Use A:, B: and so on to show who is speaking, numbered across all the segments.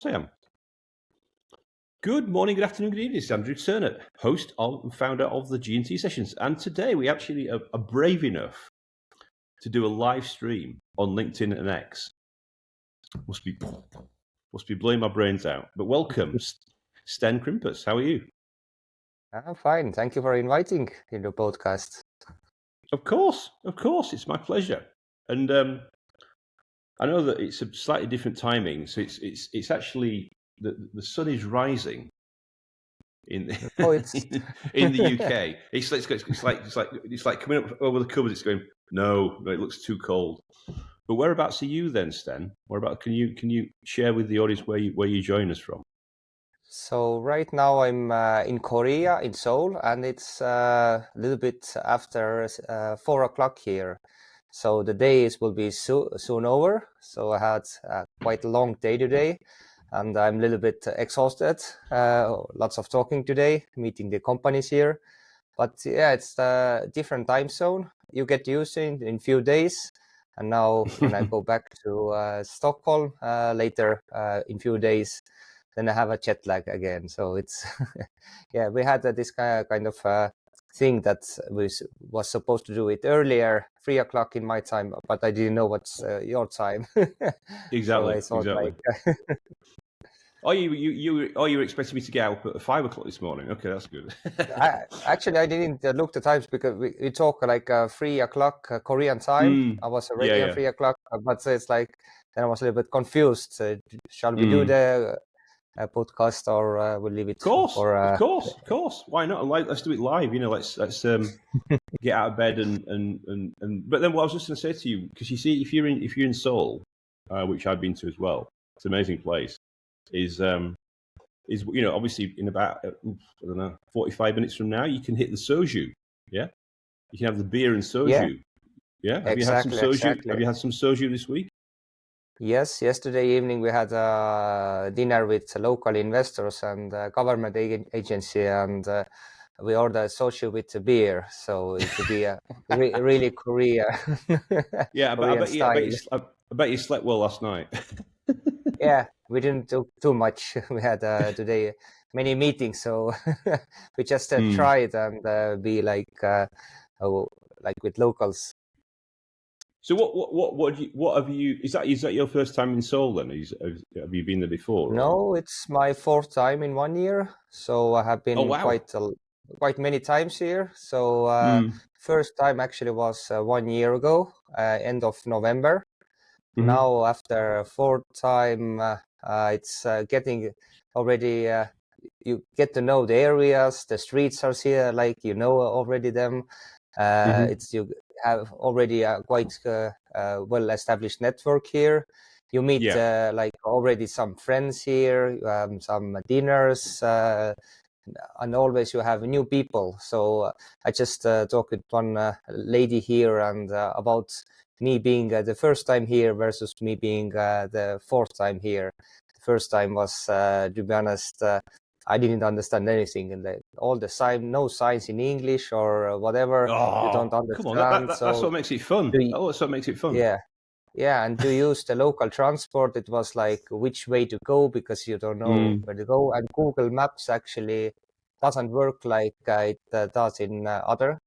A: Sam. Good morning, good afternoon, good evening. It's Andrew Turner, host and founder of the G&T Sessions. And today we actually are brave enough to do a live stream on LinkedIn and X. Must be blowing my brains out. But welcome, Sten Krinpus. How are you?
B: I'm fine. Thank you for inviting in the podcast.
A: Of course. It's my pleasure. And I know that it's a slightly different timing. So it's actually the sun is rising in the,
B: Oh, it's
A: in the UK. It's like coming up over the cupboard. It's going, no, it looks too cold. But whereabouts are you then, Sten? Whereabouts can you share with the audience where you join us from?
B: So right now I'm in Korea, in Seoul, and it's a little bit after 4 o'clock here. So the days will be soon over. So I had quite a long day today, and I'm a little bit exhausted. Lots of talking today, meeting the companies here. But yeah, it's a different time zone. You get used to it in few days. And now when I go back to Stockholm later in few days, then I have a jet lag again. So it's, yeah, we had this kind of thing that was supposed to do it earlier, 3 o'clock in my time, but I didn't know what's your time. So I thought
A: Exactly.
B: like,
A: Oh, you were expecting me to get out at 5 o'clock this morning. Okay, that's good.
B: I didn't look the times because we talk like 3 o'clock Korean time. I was already on
A: Yeah.
B: 3 o'clock, but it's like then I was a little bit confused. Shall we do
A: Mm.
B: the podcast or we'll leave it for?
A: Of course. Why not? Let's do it live. Let's get out of bed and. But then what I was just going to say to you, because you see, if you're in Seoul, which I've been to as well, it's an amazing place. Is obviously in about I don't know 45 minutes from now you can hit the soju. Yeah, you can have the beer and
B: Yeah,
A: soju. Yeah, have you had some
B: exactly,
A: soju?
B: exactly.
A: Have you had some soju this week?
B: Yes, yesterday evening we had a dinner with local investors and government agency, and we ordered sushi with a beer, so it would be a really Korea
A: Yeah,
B: Korean style.
A: I bet you slept well last night.
B: Yeah, we didn't do too much. We had today many meetings, so we just tried and be oh, like with locals.
A: So what have you? Is that your first time in Seoul then? Have you been there before? Or?
B: No, it's my fourth time in 1 year, so I have
A: Oh
B: been
A: wow.
B: quite many times here. So
A: Mm.
B: first time actually was 1 year ago, end of November.
A: Mm-hmm.
B: Now after fourth time, it's getting already. You get to know the areas, the streets are here, like you know already them.
A: Mm-hmm.
B: It's you have already a quite well-established network here. You meet
A: Yeah.
B: like already some friends here, some dinners, and always you have new people. So I just talked with one lady here and about me being the first time here versus me being the fourth time here. The first time was, to be honest, I didn't understand anything, and all the no signs in English or whatever. You don't
A: Oh, come on.
B: understand.
A: That's
B: So
A: what makes it fun.
B: do you-
A: Oh, that's what makes it fun.
B: yeah, yeah, and to use the local transport, it was like which way to go because you don't know
A: Mm.
B: where to go. And Google Maps actually doesn't work like it does in other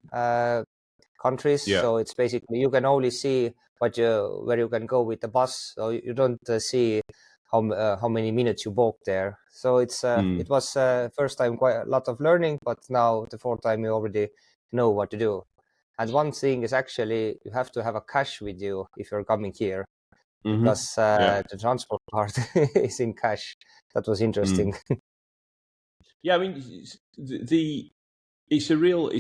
B: countries.
A: Yeah.
B: So it's basically you can only see where you can go with the bus. So you don't see how many minutes you walk there. So
A: Mm.
B: it was first time quite a lot of learning, but now the fourth time you already know what to do. And one thing is actually you have to have a cash with you if you're coming here
A: Mm-hmm.
B: because
A: Yeah.
B: the transport part is in cash. That was interesting.
A: Mm. Yeah. I mean, it's a real.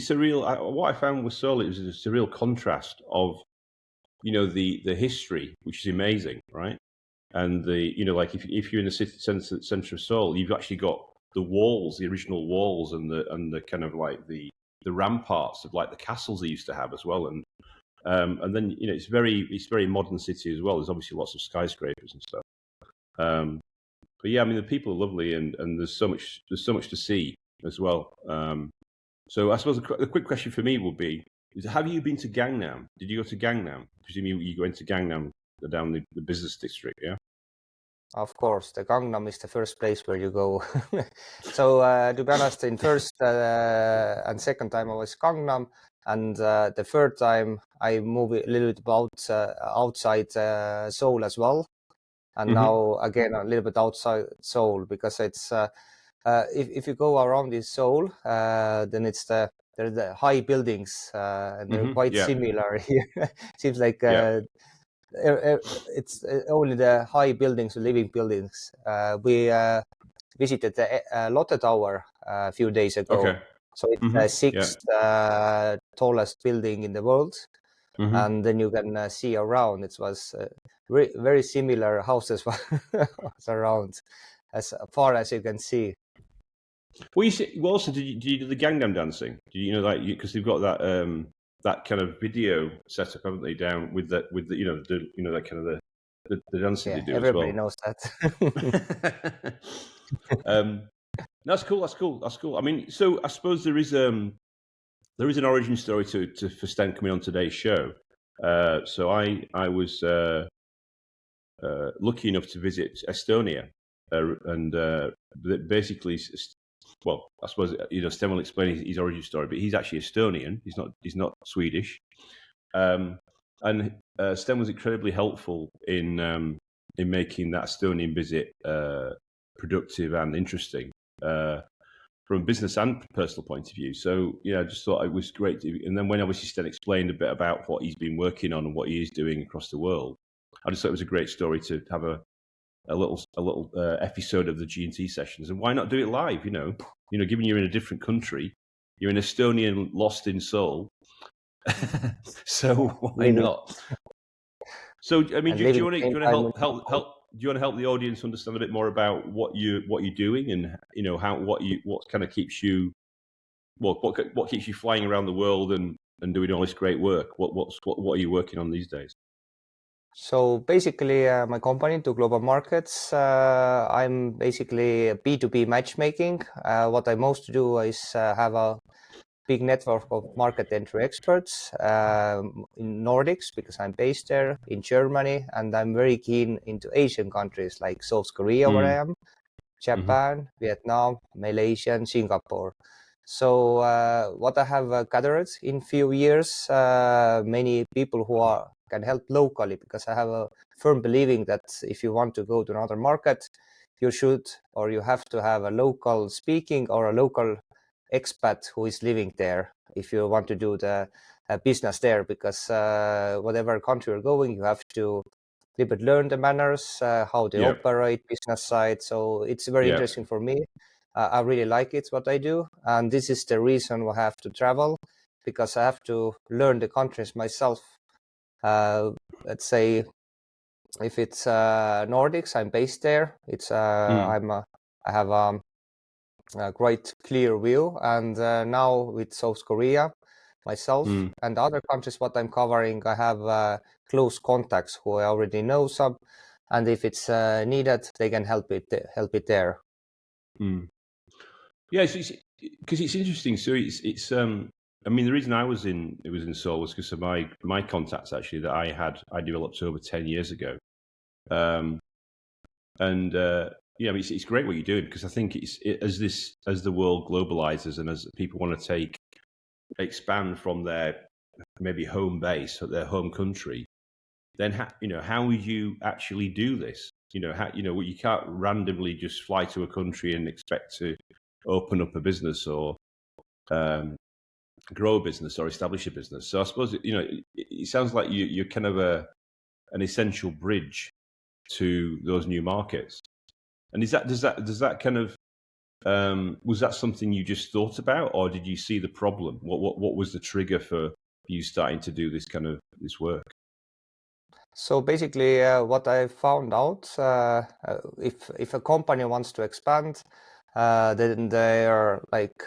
A: What I found with Seoul is it's a real contrast of the history, which is amazing, right? And like if you're in the city center of Seoul, you've actually got the walls, the original walls, and the kind of like the ramparts of like the castles they used to have as well, and then it's very modern city as well. There's obviously lots of skyscrapers and stuff. But yeah, I mean the people are lovely, and there's so much to see as well. So I suppose the quick question for me will be: have you been to Gangnam? Did you go to Gangnam? Presumably you went to Gangnam down the business district, yeah.
B: Of course, the Gangnam is the first place where you go. So to be honest, in first and second time I was Gangnam, and the third time I moved a little bit about outside Seoul as well, and now again a little bit outside Seoul, because it's if you go around in Seoul, then there's the high buildings, and they're quite
A: Yeah.
B: similar here. Seems like
A: Yeah.
B: it's only the high buildings, living buildings. We visited the Lotte Tower a few days ago.
A: Okay.
B: So it's the
A: Yeah.
B: sixth tallest building in the world. And then you can see around. It was very similar houses was around as far as you can see.
A: Well, well, also, did you do the Gangnam dancing? Do like because they've got that kind of video set up, haven't they? Down with the that kind of the dancing
B: Yeah,
A: they do as
B: everybody
A: well.
B: knows that.
A: That's cool. That's cool. That's cool. I mean, so I suppose there is an origin story for Sten coming on today's show. So I was lucky enough to visit Estonia, and basically, well, I suppose Sten will explain his origin story, but he's actually Estonian. He's not Swedish, and Sten was incredibly helpful in making that Estonian visit productive and interesting from a business and personal point of view. So I just thought it was great. And then when obviously Sten explained a bit about what he's been working on and what he is doing across the world, I just thought it was a great story to have a little episode of the G&T Sessions. And why not do it live? Given you're in a different country, you're an Estonian lost in Seoul. So why not? So I mean, do you want to help the audience understand a bit more about what you're doing, and what kind of keeps you what keeps you flying around the world and doing all this great work? What are you working on these days?
B: So basically, my company to global markets, I'm basically a B2B matchmaking. What I most do is have a big network of market entry experts in Nordics, because I'm based there, in Germany, and I'm very keen into Asian countries like South Korea, where I am, Japan, Vietnam, Malaysia, and Singapore. So what I have gathered in few years, many people who can help locally, because I have a firm believing that if you want to go to another market, you should, or you have to have a local speaking or a local expat who is living there if you want to do the business there, because whatever country you're going, you have to little bit learn the manners, how they operate business side. So it's very interesting for me. I really like it, what I do. And this is the reason why I have to travel, because I have to learn the countries myself. Let's say if it's Nordics, I'm based there. I have a quite clear view. And now with South Korea, myself and other countries what I'm covering, I have close contacts who I already know some, and if it's needed, they can help it there.
A: Yeah, because it's interesting. So it's I mean, the reason it was in Seoul was because of my contacts actually that I developed over 10 years ago, and it's great what you're doing, because I think as the world globalizes and as people want to expand from their maybe home base or their home country, then how would you actually do this? You can't randomly just fly to a country and expect to open up a business or grow a business or establish a business. So I suppose it sounds like you're kind of an essential bridge to those new markets. And does that kind of was that something you just thought about, or did you see the problem? What was the trigger for you starting to do this work?
B: So basically, what I found out, if a company wants to expand, then they are like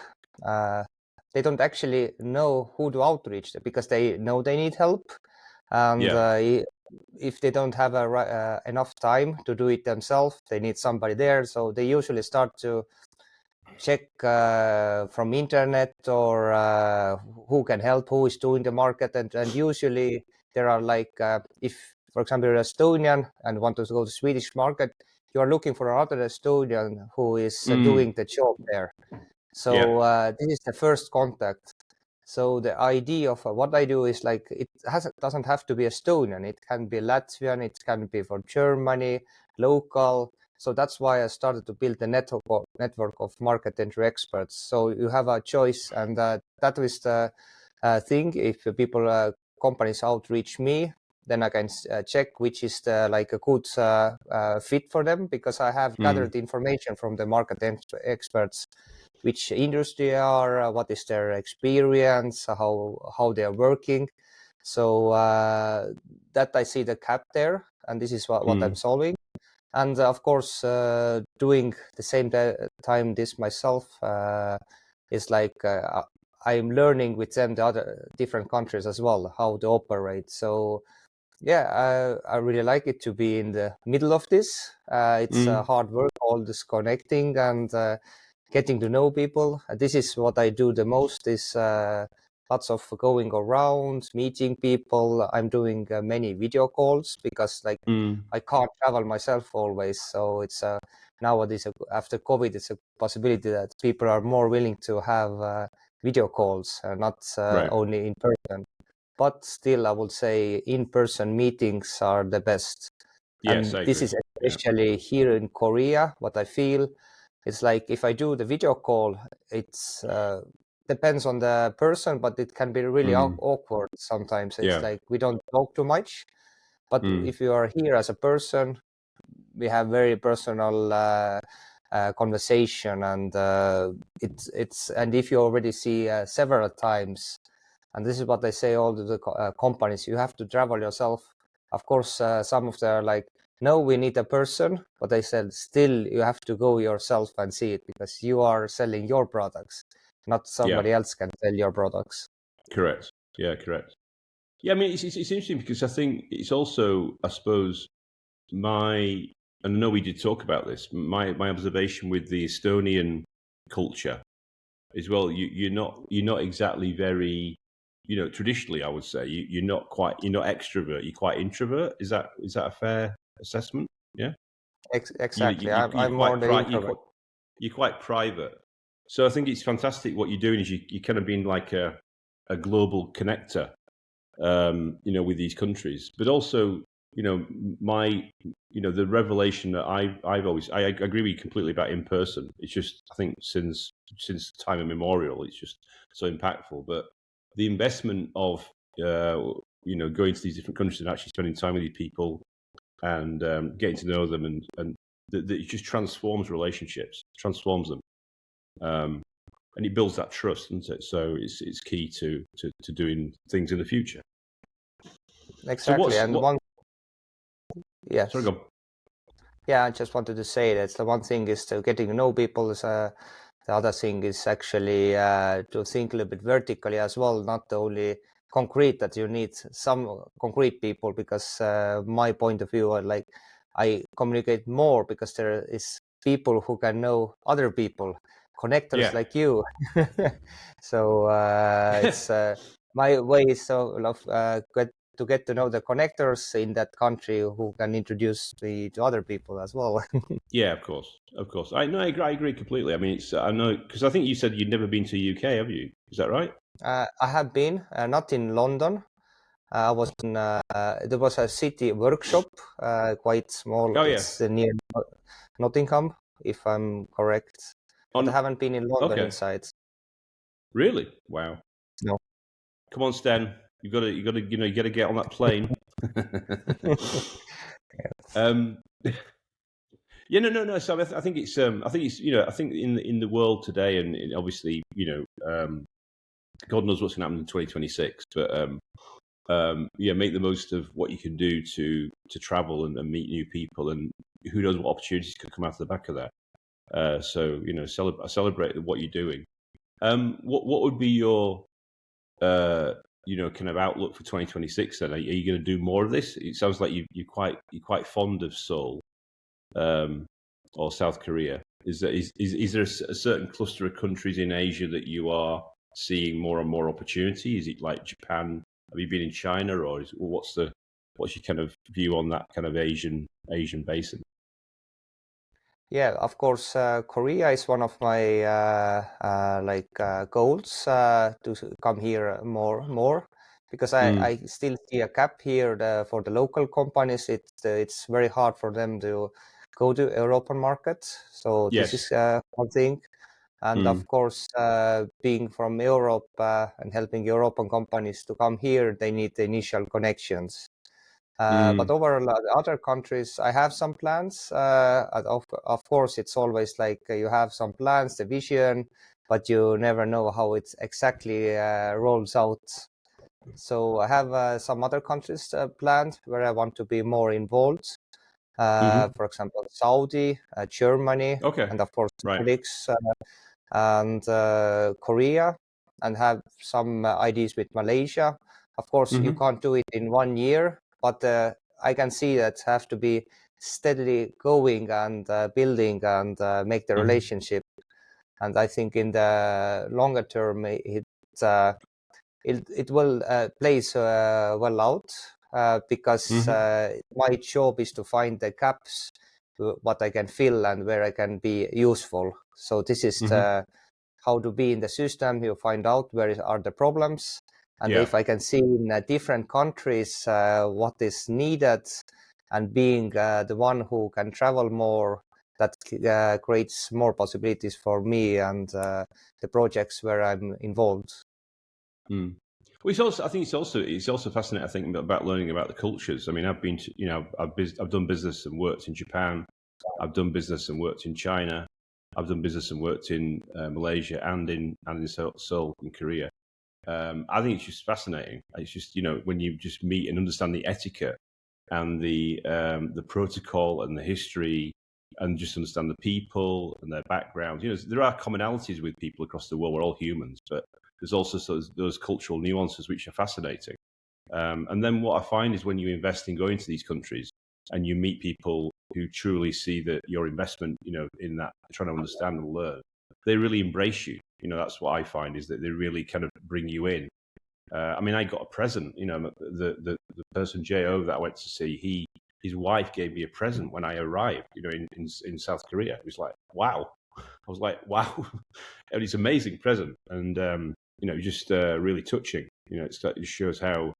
B: they don't actually know who to outreach to, because they know they need help, and if they don't have enough time to do it themselves, they need somebody there. So they usually start to check from internet or who can help, who is doing the market, and usually there are like if, for example, you're Estonian and want to go to Swedish market, you are looking for another Estonian who is doing the job there. So this is the first contact. So the idea of what I do is like doesn't have to be Estonian. It can be Latvian. It can be for Germany, local. So that's why I started to build a network of market entry experts. So you have a choice, and that is the thing. If people, companies outreach me, then I can check which is the like a good fit for them, because I have gathered information from the market experts, which industry they are, what is their experience, how they are working. So that I see the gap there, and this is what I'm solving. And of course, doing the same time this myself is like I'm learning with them the other different countries as well, how to operate. So yeah, I really like it to be in the middle of this. It's hard work, all this connecting and getting to know people. This is what I do the most, is lots of going around, meeting people. I'm doing many video calls because like I can't travel myself always. So it's nowadays after COVID, it's a possibility that people are more willing to have video calls, not only in person. But still, I would say in-person meetings are the best.
A: Yes,
B: And
A: I
B: this
A: agree.
B: is especially here in Korea, what I feel. It's like if I do the video call, it's depends on the person, but it can be really awkward sometimes. It's like we don't talk too much. But if you are here as a person, we have very personal conversation, and it's and if you already see several times, and this is what I say all to the companies, you have to travel yourself. Of course, some of them are like, no, we need a person, but I said still you have to go yourself and see it, because you are selling your products, not somebody else can sell your products.
A: Correct. Yeah, correct. Yeah, I mean, it's interesting because I think it's also, I suppose, and I know we did talk about this, my observation with the Estonian culture as well, you're not exactly very, traditionally, I would say, you're not extrovert, you're quite introvert. Is that a fair assessment? Yeah.
B: Exactly.
A: You're
B: I'm more
A: quite
B: the introvert.
A: you're quite private. So I think it's fantastic what you're doing is you kind of being like a global connector, with these countries, but also, the revelation that I agree with you completely about in person. It's just, I think since time immemorial, it's just so impactful. But the investment of, going to these different countries and actually spending time with these people and getting to know them, and it just transforms relationships, transforms them. And it builds that trust, isn't it? So it's key to doing things in the future.
B: Exactly.
A: So
B: yes.
A: Sorry, go on.
B: Yeah, I just wanted to say that the one thing is to getting to know people. The other thing is actually to think a little bit vertically as well, not only concrete, that you need some concrete people, because my point of view, like I communicate more because there is people who can know other people, connectors like you. So it's my way is to get to know the connectors in that country who can introduce me to other people as well.
A: Yeah, of course. I agree completely. I mean, I know, because I think you said you'd never been to the UK, have you? Is that right?
B: I have been, not in London. I was in, there was a city workshop, quite small.
A: Oh, yeah.
B: It's near Nottingham, if I'm correct. But I haven't been in London inside.
A: Really? Wow.
B: No.
A: Come on, Sten. You got to get on that plane. Yeah, no. So I think it's, I think in the world today, and obviously, God knows what's going to happen in 2026, but make the most of what you can do to travel and meet new people, and who knows what opportunities could come out of the back of that. So celebrate what you're doing. What would be your kind of outlook for 2026? Then are you going to do more of this? It sounds like you're quite fond of Seoul, or South Korea. Is there a certain cluster of countries in Asia that you are seeing more and more opportunity? Is it like Japan? Have you been in China, or what's your kind of view on that kind of Asian basin?
B: Yeah, of course, Korea is one of my goals to come here more because
A: Mm.
B: I still see a gap here for the local companies. It's very hard for them to go to European markets. So this
A: Yes.
B: is one thing. And
A: Mm.
B: of course, being from Europe and helping European companies to come here, they need the initial connections. But
A: Mm.
B: over other countries, I have some plans. Of course, it's always like you have some plans, the vision, but you never know how it exactly rolls out. So I have some other countries planned where I want to be more involved.
A: Hmm.
B: For example, Saudi, Germany,
A: Okay.
B: and of course,
A: Right.
B: Nordics and Korea, and have some ideas with Malaysia. Of course, you
A: Hmm.
B: can't do it in 1 year, but I can see that have to be steadily going and building and make the
A: Hmm.
B: relationship. And I think in the longer term, uh, it will plays well out because
A: Hmm.
B: my job is to find the gaps what I can fill and where I can be useful. So this is
A: Hmm.
B: how to be in the system. You find out where are the problems, and
A: Yeah.
B: if I can see in different countries what is needed, and being the one who can travel more, that creates more possibilities for me and the projects where I'm involved.
A: Mm. Well, it's also. I think it's also fascinating. I think about learning about the cultures. I mean, I've been to, I've done business and worked in Japan. I've done business and worked in China. I've done business and worked in Malaysia and in Seoul in Korea. I think it's just fascinating. It's just when you just meet and understand the etiquette and the protocol and the history and just understand the people and their backgrounds. There are commonalities with people across the world. We're all humans, but there's also those cultural nuances which are fascinating. And then what I find is when you invest in going to these countries and you meet people who truly see that your investment, in that trying to understand and learn, they really embrace you. That's what I find is that they really kind of bring you in. I mean, I got a present. The person Jo that I went to see, his wife gave me a present when I arrived. In South Korea. It was like, wow. I was like, wow, and it's an amazing present, and just really touching. It just shows how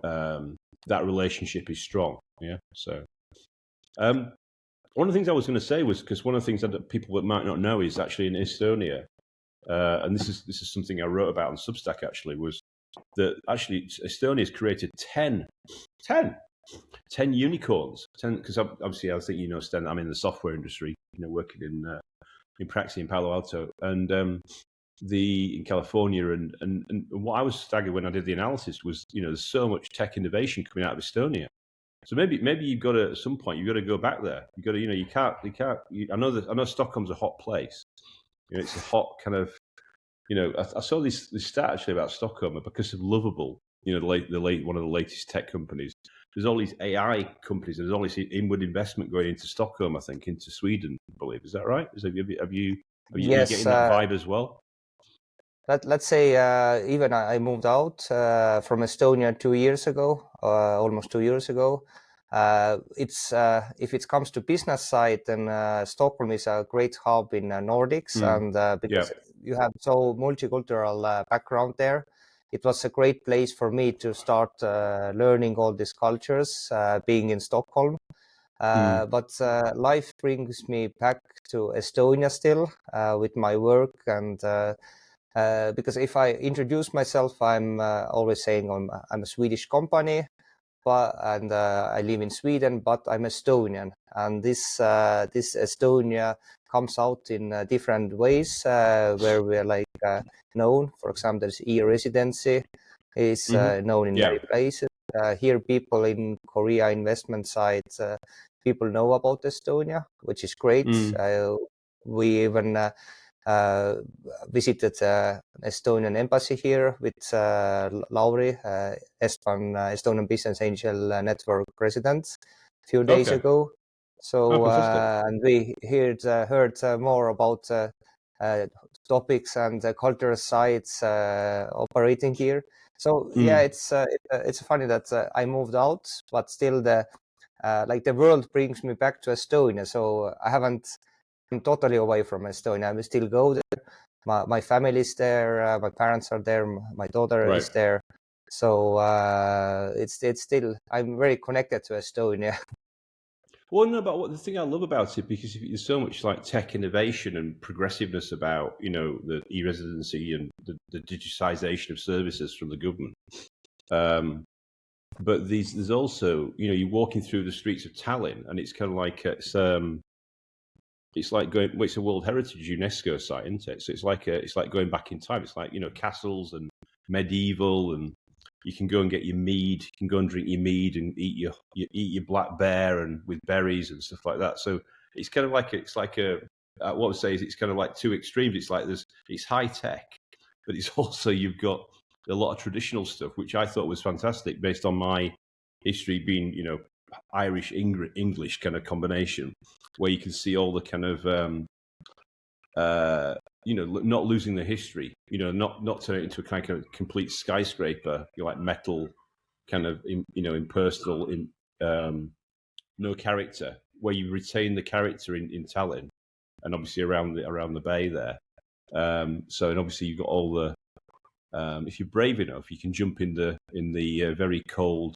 A: that relationship is strong. Yeah. So um, one of the things I was going to say was because one of the things that people that might not know is actually in Estonia, and this is something I wrote about on Substack actually was that actually Estonia has created 10 unicorns. 10 because obviously I think Sten, I'm in the software industry, working in practicing in Palo Alto and the in California and what I was staggered when I did the analysis was there's so much tech innovation coming out of Estonia. So maybe you've got to at some point you've got to go back there. You got to I know Stockholm's a hot place. It's a hot kind of I saw this stat actually about Stockholm because of Lovable, the late one of the latest tech companies. There's all these AI companies. There's all this inward investment going into Stockholm, I think, into Sweden. I believe is that right? Are you
B: Yes,
A: getting that vibe as well?
B: let's say even I moved out from Estonia 2 years ago, almost 2 years ago. It's if it comes to business side, then Stockholm is a great hub in Nordics,
A: Mm.
B: and
A: Yeah.
B: because you have so multicultural background there, it was a great place for me to start learning all these cultures, being in Stockholm.
A: Mm.
B: But life brings me back to Estonia still with my work and. Because if I introduce myself, I'm always saying I'm a Swedish company, and I live in Sweden, but I'm Estonian. And this Estonia comes out in different ways where we're known. For example, there's e-residency is
A: Hmm.
B: known in
A: Yeah.
B: many places. Here, people in Korea investment sites, people know about Estonia, which is great.
A: Mm.
B: We even uh, visited Estonian embassy here with Lauri, Estonian Business Angel Network president, a few days
A: Okay.
B: ago.
A: Oh,
B: So,
A: fantastic.
B: and we heard more about uh, topics and cultural sites operating here. So, yeah,
A: Mm.
B: it's funny that I moved out, but still the world brings me back to Estonia. So I haven't I'm totally away from Estonia. I still go there. My family is there. My parents are there. My daughter
A: Right.
B: is there. So it's still, I'm very connected to Estonia.
A: Well, no, but the thing I love about it, because there's so much like tech innovation and progressiveness about, the e-residency and the digitization of services from the government. But there's also, you're walking through the streets of Tallinn, and it's kind of like it's like going. Well, it's a World Heritage UNESCO site, isn't it? So it's like going back in time. It's like castles and medieval, and you can go and get your mead. You can go and drink your mead and eat your black bear and with berries and stuff like that. So it's kind of like what I would say is it's kind of like two extremes. It's like it's high tech, but it's also you've got a lot of traditional stuff, which I thought was fantastic based on my history being, Irish English kind of combination, where you can see all the kind of not losing the history, not turning it into a kind of complete skyscraper, like metal kind of impersonal, no character, where you retain the character in Tallinn and obviously around the bay there. So, and obviously you've got all the if you're brave enough, you can jump in the very cold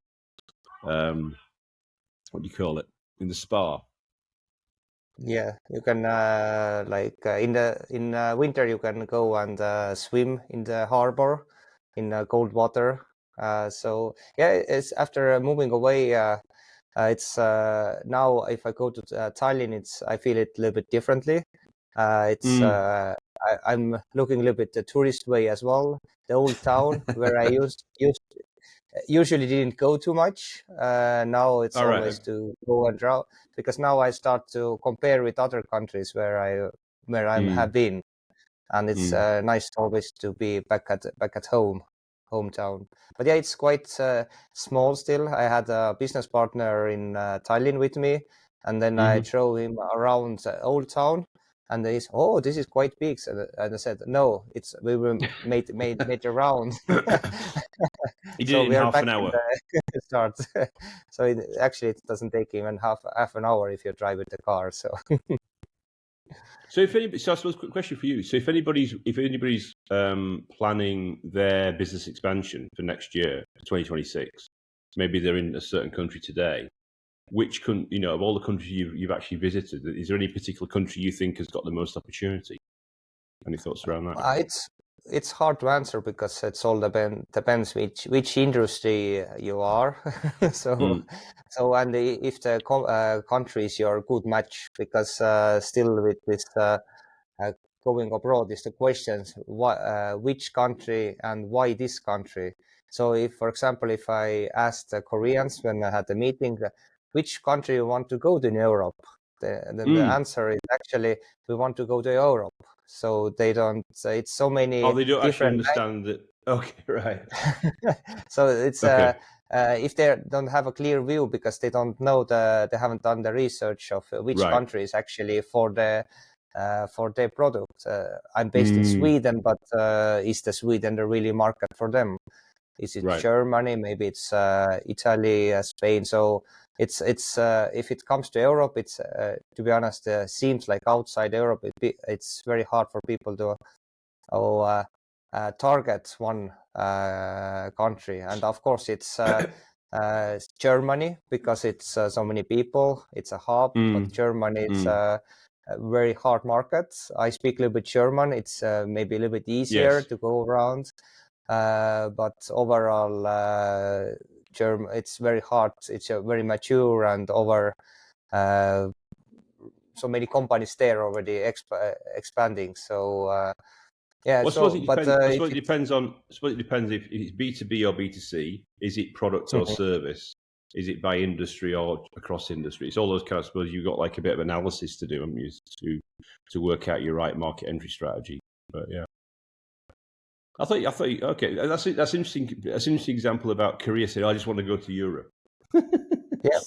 A: what do you call it, in the spa.
B: Yeah, you can in winter you can go and swim in the harbor in cold water. So yeah, it's after moving away. It's now if I go to Tallinn, I feel it a little bit differently. I'm looking a little bit the tourist way as well. The old town where I usually didn't go too much. Now it's
A: All right.
B: always to go and draw, because now I start to compare with other countries where I have been, and it's nice always to be back at hometown. But yeah, it's quite small still. I had a business partner in Tallinn with me, and then I drove him around the old town. And they said, "Oh, this is quite big." And I said, "No, we were made around."
A: He did
B: So
A: it in
B: we are
A: half
B: back
A: an hour.
B: in the start. So actually, it doesn't take even half an hour if you drive with the car. So.
A: So I suppose quick question for you. So if anybody's planning their business expansion for next year, 2026, maybe they're in a certain country today. Which of all the countries you've actually visited, is there any particular country you think has got the most opportunity? Any thoughts around that?
B: It's hard to answer because it's all depends which industry you are. So and if the country is your good match, because still with this going abroad is the questions which country and why this country. So if, for example, if I asked the Koreans when I had the meeting, which country you want to go to in Europe, then the answer is actually we want to go to Europe. So they don't. It's so many.
A: Oh, they don't actually
B: different
A: understand that. Okay, right.
B: So it's
A: Okay.
B: if they don't have a clear view because they don't know they haven't done the research of which
A: Right.
B: country is actually for their product. I'm based in Sweden, but is the Sweden the really market for them? Is it
A: Right.
B: Germany? Maybe it's Italy, Spain. So it's if it comes to Europe, it's to be honest, seems like outside Europe, it's very hard for people to target one country. And of course, it's Germany because it's so many people. It's a hub, but Germany is a very hard market. I speak a little bit German. It's maybe a little bit easier to go around. But overall, German, it's very hard. It's very mature and over so many companies there already expanding. So yeah.
A: Well, I suppose
B: So,
A: it
B: but
A: depends. I suppose it depends if it's B2B or B2C. Is it product or service? Is it by industry or across industry? It's all those kind of. I suppose you've got like a bit of analysis to do, haven't you, to work out your right market entry strategy. But yeah. I thought okay, that's interesting. That's an interesting example about Korea saying, "I just want to go to Europe."
B: Yeah,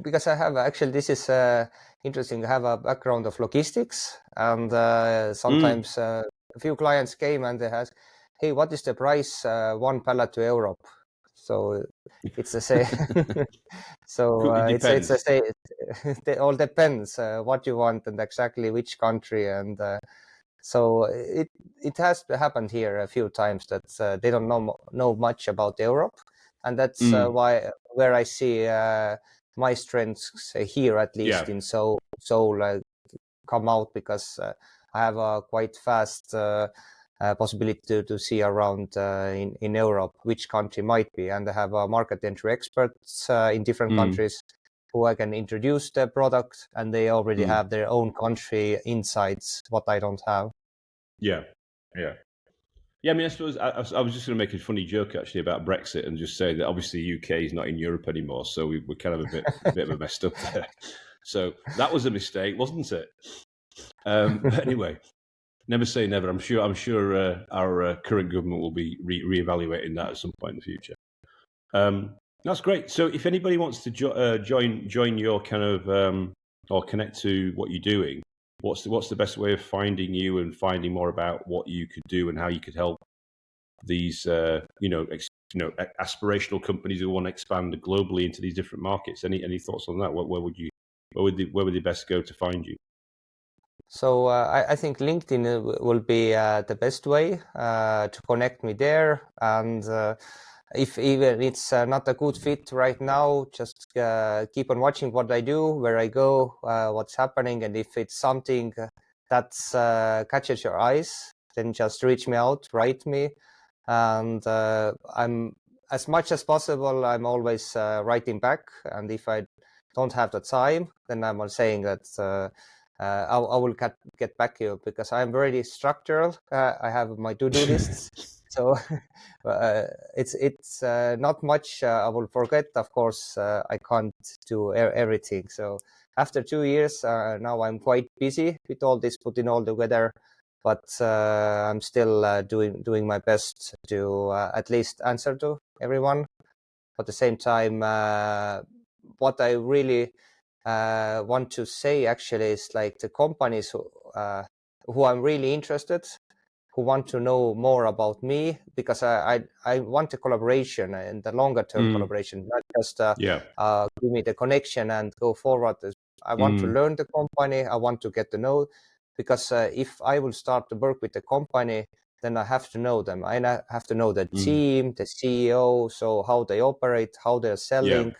B: because I have actually this is interesting. I have a background of logistics, and sometimes a few clients came and they asked, "Hey, what is the price one pallet to Europe?" So it's the same. So
A: It
B: it's the
A: depends.
B: same. It all depends what you want and exactly which country. And so it has happened here a few times that they don't know much about Europe, and that's
A: Mm,
B: where I see my strengths here, at least
A: yeah.
B: in Seoul, come out, because I have a quite fast possibility to see around in Europe which country might be, and I have market entry experts in different
A: Mm,
B: countries who I can introduce the product, and they already
A: mm,
B: have their own country insights, what I don't have.
A: yeah. Yeah. Yeah, I mean, I suppose I was just going to make a funny joke actually about Brexit and just say that obviously the UK is not in Europe anymore, so we're kind of a bit of a messed up there. So that was a mistake, wasn't it? But anyway, never say never. I'm sure our current government will be reevaluating that at some point in the future. That's great. So if anybody wants to join your kind of or connect to what you're doing, what's the best way of finding you and finding more about what you could do and how you could help these aspirational companies who want to expand globally into these different markets? Any thoughts on that? Where would they best go to find you?
B: So I think LinkedIn will be the best way to connect me there. And if even it's not a good fit right now, just keep on watching what I do, where I go, what's happening. And if it's something that catches your eyes, then just reach me out, write me. And I'm, as much as possible, I'm always writing back. And if I don't have the time, then I'm saying that I will get back to you, because I'm very structural. I have my to-do lists, so it's not much I will forget. Of course, I can't do everything. So after 2 years, now I'm quite busy with all this, putting all together. But I'm still doing my best to at least answer to everyone. At the same time, what I really want to say actually is, like, the companies who I'm really interested, who want to know more about me, because I want a collaboration, and the longer term
A: Mm,
B: collaboration, not just
A: yeah.
B: give me the connection and go forward. I want to
A: Mm,
B: learn the company. I want to get to know, because if I will start to work with the company, then I have to know them. Have to know the
A: mm,
B: team, the CEO, so how they operate, how they're
A: yeah.
B: selling.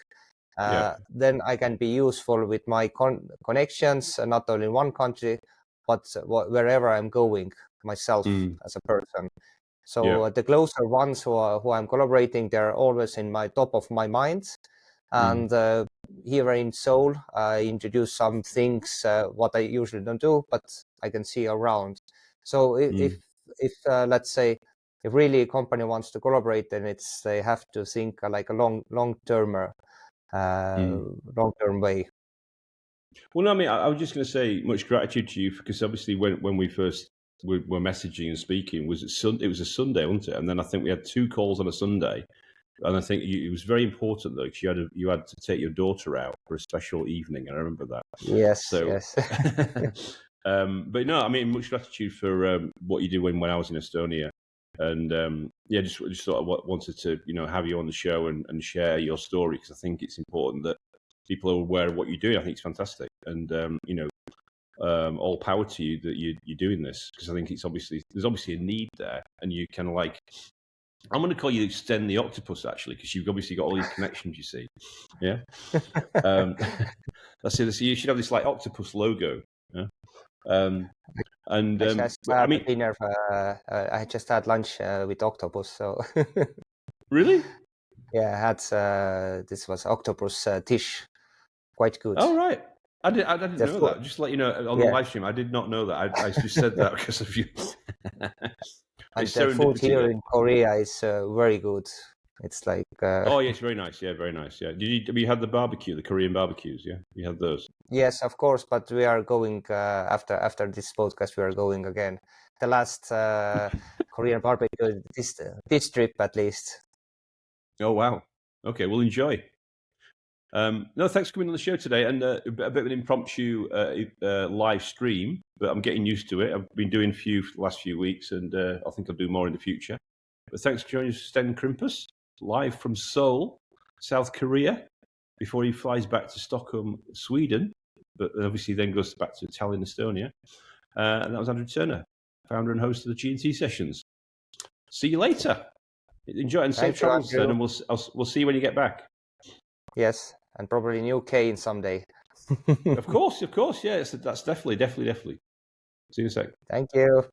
A: Yeah.
B: Then I can be useful with my connections, not only in one country, but wherever I'm going myself
A: Mm,
B: as a person.
A: yeah.
B: So the closer ones who I'm collaborating, they're always in my top of my mind.
A: Mm,
B: And here in Seoul, I introduce some things what I usually don't do, but I can see around. So
A: mm,
B: if let's say, if really a company wants to collaborate, then they have to think like a long term
A: mm.
B: long-term way.
A: Well, no, I mean, I was just going to say much gratitude to you because obviously when we first were messaging and speaking, it was a Sunday, wasn't it? And then I think we had two calls on a Sunday, and I think it was very important though because you had to take your daughter out for a special evening, and I remember that.
B: Yes,
A: So,
B: yes.
A: but no, I mean, much gratitude for what you did when I was in Estonia, and yeah, just sort of wanted to have you on the show and share your story because I think it's important that people are aware of what you're doing. I think it's fantastic, and all power to you that you're doing this because I think there's obviously a need there, and you kind of like. I'm going to call you Sten the Octopus actually because you've obviously got all these connections. You see, yeah. Um, that's it. So you should have this like octopus logo. Yeah. And
B: I just
A: I
B: had a
A: mean,
B: dinner. I just had lunch with octopus. So
A: really?
B: yeah, I had this was octopus dish, quite good.
A: Oh, right. I didn't
B: The
A: know
B: food,
A: that. Just to let you know on the
B: yeah,
A: live stream, I did not know that. I just said that because of you.
B: and
A: It's
B: the food
A: serendipity
B: here
A: there.
B: in Korea is very good. It's like
A: Oh, yes, very nice. Yeah, very nice. Yeah. Have you had the barbecue, the Korean barbecues? Yeah, you had those.
B: yes, of course, but we are going after this podcast. We are going again. The last Korean barbecue this trip, at least.
A: Oh, wow. Okay, well, enjoy. No, thanks for coming on the show today, and a bit of an impromptu live stream, but I'm getting used to it. I've been doing a few for the last few weeks, and I think I'll do more in the future. But thanks for joining us, Sten Krinpus. live from Seoul, South Korea, before he flies back to Stockholm, Sweden, but obviously then goes back to Tallinn, Estonia. And that was Andrew Turner, founder and host of the G&T Sessions. See you later. Enjoy and safe travels, then, and we'll see you when you get back.
B: Yes, and probably in UK someday.
A: Of course, yeah. That's definitely. See you in a sec.
B: Thank you.